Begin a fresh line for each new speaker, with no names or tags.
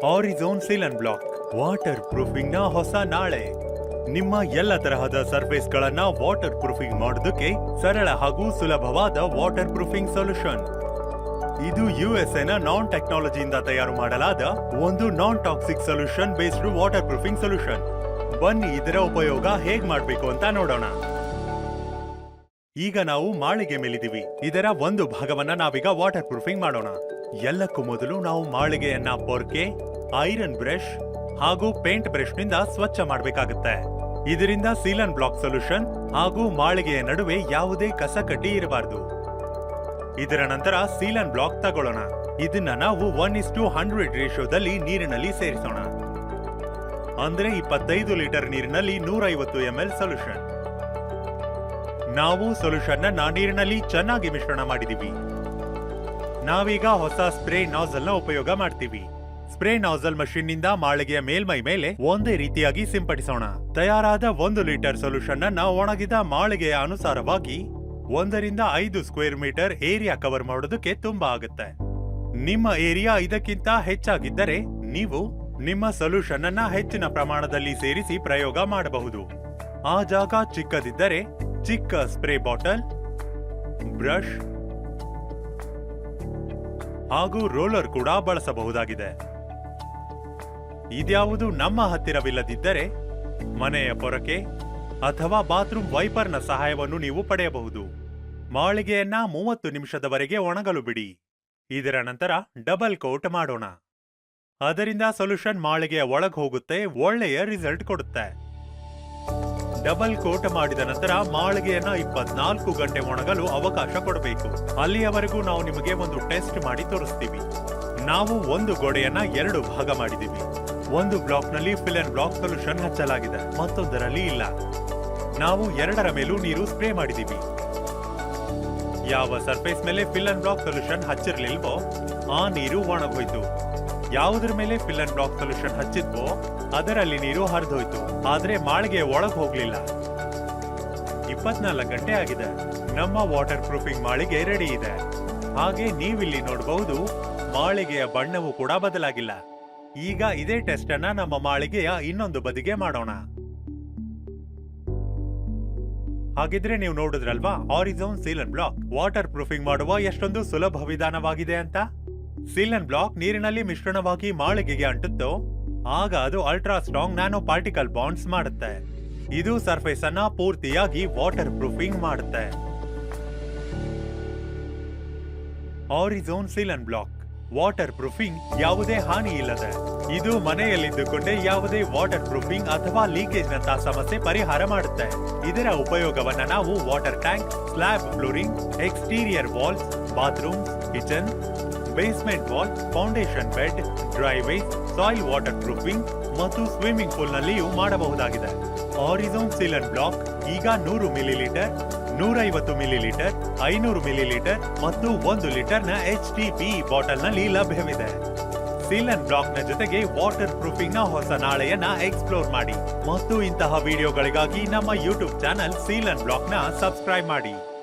ಆರಿಝೋನ್ seal and block waterproofing ನ ಹೊಸ ನಾಳೆ. ನಿಮ್ಮ ಎಲ್ಲ ತರಹದ ಸರ್ಫೇಸ್ ಗಳನ್ನ ವಾಟರ್ ಪ್ರೂಫಿಂಗ್ ಮಾಡೋದಕ್ಕೆ ಸರಳ ಹಾಗೂ ಸುಲಭವಾದ ವಾಟರ್ ಪ್ರೂಫಿಂಗ್ ಸೊಲ್ಯೂಷನ್. ಇದು ಯುಎಸ್ಎ ನ ನಾನ್ ಟೆಕ್ನಾಲಜಿಯಿಂದ ತಯಾರು ಮಾಡಲಾದ ಒಂದು non toxic solution based water proofing solution. ಬನ್ನಿ ಇದರ ಉಪಯೋಗ ಹೇಗ್ ಮಾಡ್ಬೇಕು ಅಂತ ನೋಡೋಣ. ಈಗ ನಾವು ಮಾಳಿಗೆ ಮೇಲಿದ್ದೀವಿ. ಇದರ ಒಂದು ಭಾಗವನ್ನ ನಾವೀಗ ವಾಟರ್ ಪ್ರೂಫಿಂಗ್ ಮಾಡೋಣ. ಎಲ್ಲಕ್ಕೂ ಮೊದಲು ನಾವು ಮಾಳಿಗೆಯನ್ನ ಪೊರ್ಕೆ, ಐರನ್ ಬ್ರಷ್ ಹಾಗೂ ಪೇಂಟ್ ಬ್ರಷ್ ನಿಂದ ಸ್ವಚ್ಛ ಮಾಡಬೇಕಾಗುತ್ತೆ. ಇದರಿಂದ ಸೀಲ್ ಅಂಡ್ ಬ್ಲಾಕ್ ಸೊಲ್ಯೂಷನ್ ಹಾಗೂ ಮಾಳಿಗೆಯ ನಡುವೆ ಯಾವುದೇ ಕಸಕಡ್ಡಿ ಇರಬಾರದು. ಇದರ ನಂತರ ಸೀಲ್ ಅಂಡ್ ಬ್ಲಾಕ್ ತಗೊಳ್ಳೋಣ. ಇದನ್ನ ನಾವು 1:100 ರೇಷಿಯೋದಲ್ಲಿ ನೀರಿನಲ್ಲಿ ಸೇರಿಸೋಣ. ಅಂದ್ರೆ 25 ಲೀಟರ್ ನೀರಿನಲ್ಲಿ 150 ml ಸೊಲ್ಯೂಷನ್. ನಾವು ಸೊಲ್ಯೂಷನ್ ನ ನೀರಿನಲ್ಲಿ ಚೆನ್ನಾಗಿ ಮಿಶ್ರಣ ಮಾಡಿದೀವಿ. ನಾವೀಗ ಹೊಸ ಸ್ಪ್ರೇ ನಾಸಲ್ ನ ಉಪಯೋಗ ಮಾಡ್ತೀವಿ. ಸ್ಪ್ರೇ ನಾಸಲ್ ಮಷೀನ್ ನಿಂದ ಮಾಳಿಗೆಯ ಮೇಲ್ಮೈ ಮೇಲೆ ಒಂದೇ ರೀತಿಯಾಗಿ ಸಿಂಪಡಿಸೋಣ. ತಯಾರಾದ 1 ಲೀಟರ್ ಸೊಲ್ಯೂಷನ್ ಅನ್ನ ಒಣಗಿದ ಮಾಳಿಗೆಯ ಅನುಸಾರವಾಗಿ 1 ರಿಂದ 5 ಸ್ಕ್ವೇರ್ ಮೀಟರ್ ಏರಿಯಾ ಕವರ್ ಮಾಡೋದಕ್ಕೆ ತುಂಬಾ ಆಗುತ್ತೆ. ನಿಮ್ಮ ಏರಿಯಾ ಇದಕ್ಕಿಂತ ಹೆಚ್ಚಾಗಿದ್ದರೆ ನೀವು ನಿಮ್ಮ ಸೊಲ್ಯೂಷನ್ ಅನ್ನ ಹೆಚ್ಚಿನ ಪ್ರಮಾಣದಲ್ಲಿ ಸೇರಿಸಿ ಪ್ರಯೋಗ ಮಾಡಬಹುದು. ಆ ಜಾಗ ಚಿಕ್ಕದಿದ್ದರೆ ಚಿಕ್ಕ ಸ್ಪ್ರೇ ಬಾಟಲ್, ಬ್ರಷ್ ಹಾಗೂ ರೋಲರ್ ಕೂಡ ಬಳಸಬಹುದಾಗಿದೆ. ಇದ್ಯಾವುದು ನಮ್ಮ ಹತ್ತಿರವಿಲ್ಲದಿದ್ದರೆ ಮನೆಯ ಪೊರಕೆ ಅಥವಾ ಬಾತ್ರೂಮ್ ವೈಪರ್ನ ಸಹಾಯವನ್ನು ನೀವು ಪಡೆಯಬಹುದು. ಮಾಳಿಗೆಯನ್ನ 30 ನಿಮಿಷದವರೆಗೆ ಒಣಗಲು ಬಿಡಿ. ಇದರ ನಂತರ ಡಬಲ್ ಕೋಟ್ ಮಾಡೋಣ. ಅದರಿಂದ ಸೊಲ್ಯೂಷನ್ ಮಾಳಿಗೆಯ ಒಳಗೆ ಹೋಗುತ್ತೆ, ಒಳ್ಳೆಯ ರಿಸಲ್ಟ್ ಕೊಡುತ್ತೆ. ಡಬಲ್ ಕೋಟ್ ಮಾಡಿದ ನಂತರ ಮಾಳಿಗೆಯನ್ನ 24 ಗಂಟೆ ಒಣಗಲು ಅವಕಾಶ ಕೊಡಬೇಕು. ಅಲ್ಲಿಯವರೆಗೂ ನಾವು ನಿಮಗೆ ಒಂದು ಟೆಸ್ಟ್ ಮಾಡಿ ತೋರಿಸ್ತೀವಿ. ನಾವು ಒಂದು ಗೋಡೆಯನ್ನ 2 ಭಾಗ ಮಾಡಿದೀವಿ. ಒಂದು ಬ್ಲಾಕ್ ನಲ್ಲಿ ಫಿಲ್ ಅಂಡ್ ಬ್ಲಾಕ್ ಸೊಲ್ಯೂಷನ್ ಹಚ್ಚಲಾಗಿದೆ, ಮತ್ತೊಂದರಲ್ಲಿ ಇಲ್ಲ. ನಾವು 2ರ ಮೇಲೂ ನೀರು ಸ್ಪ್ರೇ ಮಾಡಿದೀವಿ. ಯಾವ ಸರ್ಫೇಸ್ ಮೇಲೆ ಫಿಲ್ ಅಂಡ್ ಬ್ಲಾಕ್ ಸೊಲ್ಯೂಷನ್ ಹಚ್ಚಿರ್ಲಿಲ್ವೋ ಆ ನೀರು ಒಣಗೋಯ್ತು. ಯಾವುದ್ರ ಮೇಲೆ ಫಿಲ್ ಅಂಡ್ ಬ್ಲಾಕ್ ಸೊಲ್ಯೂಷನ್ ಹಚ್ಚಿದ್ವೋ ಅದರಲ್ಲಿ ನೀರು ಹರಿದೋಯ್ತು. ಆದ್ರೆ ಮಾಳಿಗೆ ಒಳಗ್ ಹೋಗ್ಲಿಲ್ಲ. 24 ಗಂಟೆ ಆಗಿದೆ. ನಮ್ಮ ವಾಟರ್ ಪ್ರೂಫಿಂಗ್ ಮಾಳಿಗೆ ರೆಡಿ ಇದೆ. ಹಾಗೆ ನೀವಿಲ್ಲಿ ನೋಡಬಹುದು, ಮಾಳಿಗೆಯ ಬಣ್ಣವೂ ಕೂಡ ಬದಲಾಗಿಲ್ಲ. ಈಗ ಇದೇ ಟೆಸ್ಟ್ ಅನ್ನ ನಮ್ಮ ಮಾಳಿಗೆಯ ಇನ್ನೊಂದು ಬದಿಗೆ ಮಾಡೋಣ. ಹಾಗಿದ್ರೆ ನೀವು ನೋಡಿದ್ರಲ್ವಾ, Arizone seal and block waterproofing ಮಾಡುವ ಎಷ್ಟೊಂದು ಸುಲಭ ವಿಧಾನವಾಗಿದೆ ಅಂತ. ಸೀಲ್ ಅಂಡ್ ಬ್ಲಾಕ್ ನೀರಿನಲ್ಲಿ ಮಿಶ್ರಣವಾಗಿ ಮಾಳಿಗೆಗೆ ಅಂಟುತ್ತೋ ಆಗ ಅದು ultra strong nano particle bonds ಮಾಡುತ್ತೆ. ಇದು ಸರ್ಫೇಸ್ ಅನ್ನ ಪೂರ್ತಿಯಾಗಿ ವಾಟರ್ ಪ್ರೂಫಿಂಗ್ ಮಾಡುತ್ತೆ. Arizone seal and block waterproofing ಯಾವುದೇ ಹಾನಿ ಇಲ್ಲದೆ. ಇದು ಮನೆಯಲ್ಲಿದ್ದುಕೊಂಡೇ ಯಾವುದೇ ವಾಟರ್ ಪ್ರೂಫಿಂಗ್ ಅಥವಾ ಲೀಕೇಜ್ ನಂತಹ ಸಮಸ್ಯೆ ಪರಿಹಾರ ಮಾಡುತ್ತೆ. ಇದರ ಉಪಯೋಗವನ್ನ ನಾವು water tank, slab flooring, exterior walls, bathroom, kitchen, basement wall, foundation bed, driveways, soil water proofing ಮತ್ತು ಸ್ವಿಮ್ಮಿಂಗ್ ಪೂಲ್ ನಲ್ಲಿಯೂ ಮಾಡಬಹುದಾಗಿದೆ. ಆರಿಝೋನ್ ಸೀಲ್ ಅಂಡ್ ಬ್ಲಾಕ್ ಈಗ 100 ಮಿಲಿಲೀಟರ್, 150 ಮಿಲಿಲೀಟರ್, 500 ಮಿಲಿಲೀಟರ್ ಮತ್ತು 1 ಲೀಟರ್ನ HDP ಬಾಟಲ್ ನಲ್ಲಿ ಲಭ್ಯವಿದೆ. ಸೀಲ್ ಅಂಡ್ ಬ್ಲಾಕ್ ನ ಜೊತೆಗೆ ವಾಟರ್ ಪ್ರೂಫಿಂಗ್ ನ ಹೊಸ ನಾಳೆಯನ್ನ ಎಕ್ಸ್ಪ್ಲೋರ್ ಮಾಡಿ. ಮತ್ತು ಇಂತಹ ವಿಡಿಯೋಗಳಿಗಾಗಿ ನಮ್ಮ YouTube channel seal and block ನ ಸಬ್ಸ್ಕ್ರೈಬ್ ಮಾಡಿ.